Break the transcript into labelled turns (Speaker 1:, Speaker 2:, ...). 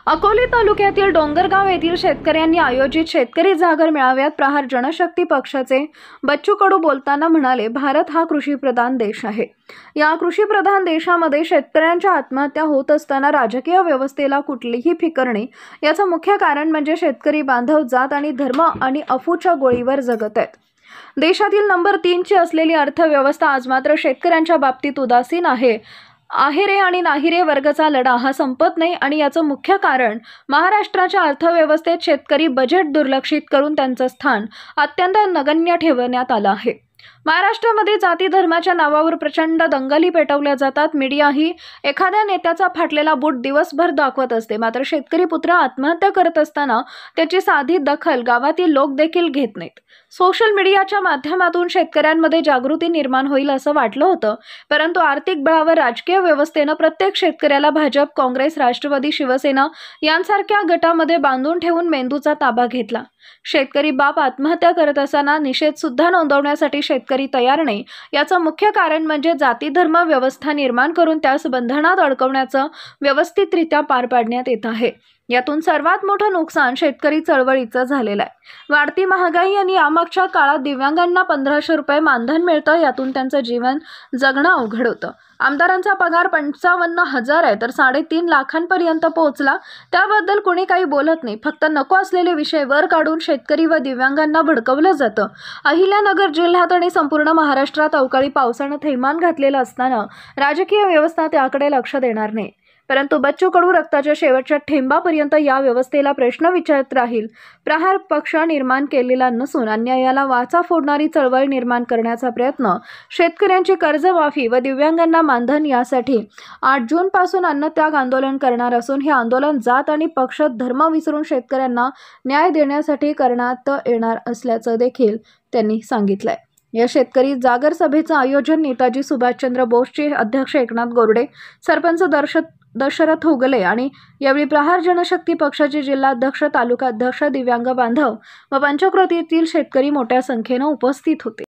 Speaker 1: अकोले तालुक्यातील डोंगरगाव येथील शेतकऱ्यांनी आयोजित शेतकरी जागर मेळाव्यात प्रहार जनशक्ती पक्षाचे बच्चू कडू बोलताना म्हणाले, भारत हा कृषीप्रधान देश आहे। या कृषीप्रधान देशामध्ये शेतकऱ्यांच्या आत्महत्या होत असताना राजकीय व्यवस्थेला कुठलीही फिकर नाही। याचं मुख्य कारण म्हणजे शेतकरी बांधव जात आणि धर्म आणि अफूच्या गोळीवर जगत आहेत। देशातील नंबर 3 ची असलेली अर्थव्यवस्था आज मात्र शेतकऱ्यांच्या बाबतीत उदासीन आहे। आहे रे आणि नाही रे वर्गाचा लढा हा संपत नाही आणि याचं मुख्य कारण महाराष्ट्राच्या अर्थव्यवस्थेत शेतकरी बजेट दुर्लक्षित करून त्यांचं स्थान अत्यंत नगण्य ठेवण्यात आलं आहे। महाराष्ट्रामध्ये जाती धर्माच्या नावावर प्रचंड दंगली पेटवल्या जातात। मीडिया ही एखाद्या नेत्याचा फाटलेला बूट दिवसभर दाखवत असते, मात्र शेतकरी पुत्र आत्महत्या करत असताना त्याची साधी दखल गावातील लोक देखील घेत नाहीत। सोशल मीडियाच्या माध्यमातून शेतकऱ्यांमध्ये जागृती निर्माण होईल असं वाटलं होतं, परंतु आर्थिक बळावर राजकीय व्यवस्थेनं प्रत्येक शेतकऱ्याला भाजप, काँग्रेस, राष्ट्रवादी, शिवसेना यांसारख्या गटामध्ये बांधून ठेवून मेंदूचा ताबा घेतला। शेतकरी बाप आत्महत्या करत असताना निषेध सुद्धा नोंदवण्यासाठी शेतकरी तयार नाही। याचं मुख्य कारण म्हणजे जाती धर्म व्यवस्था निर्माण करून त्यास बंधनात अडकवण्याचं व्यवस्थितरित्या पार पाडण्यात येत आहे। यातून सर्वात मोठं नुकसान शेतकरी चळवळीचं झालेलं आहे। वाढती महागाई आणि यामागच्या काळात दिव्यांगांना 1500 रुपये मानधन मिळतं, यातून त्यांचं जीवन जगणं अवघड होतं। आमदारांचा पगार 55,000 आहे तर 3.5 लाखांपर्यंत पोहोचला। त्याबद्दल कोणी काही बोलत नाही, फक्त नको असलेले विषय वर काढून शेतकरी व दिव्यांगांना भडकवलं जातं। अहिल्यानगर जिल्ह्यात आणि संपूर्ण महाराष्ट्रात अवकाळी पावसानं थैमान घातलेलं असताना राजकीय व्यवस्था त्याकडे लक्ष देणार नाही, परंतु बच्चू कडू रक्ताच्या शेवटच्या थेंबापर्यंत या व्यवस्थेला प्रश्न विचारत राहील। प्रहार पक्ष निर्माण केलेला नसून अन्यायाला वाचा फोडणारी चळवळ निर्माण करण्याचा प्रयत्न, शेतकऱ्यांची कर्जमाफी व दिव्यांगांना मानधन यासाठी 8 जून पासून अन्नत्याग आंदोलन करणार असून हे आंदोलन जात आणि पक्ष धर्म विसरून शेतकऱ्यांना न्याय देण्यासाठी करण्यात येणार असल्याचं देखील त्यांनी सांगितलंय। या शेतकरी जागर सभेचं आयोजन नेताजी सुभाषचंद्र बोसचे अध्यक्ष एकनाथ गोरडे, सरपंच दशरथ हुगले आणि यावेळी प्रहार जनशक्ती पक्षाचे जिल्हाध्यक्ष, तालुका अध्यक्ष, दिव्यांग बांधव व पंचक्रोशीतील शेतकरी मोठ्या संख्येनं उपस्थित होते।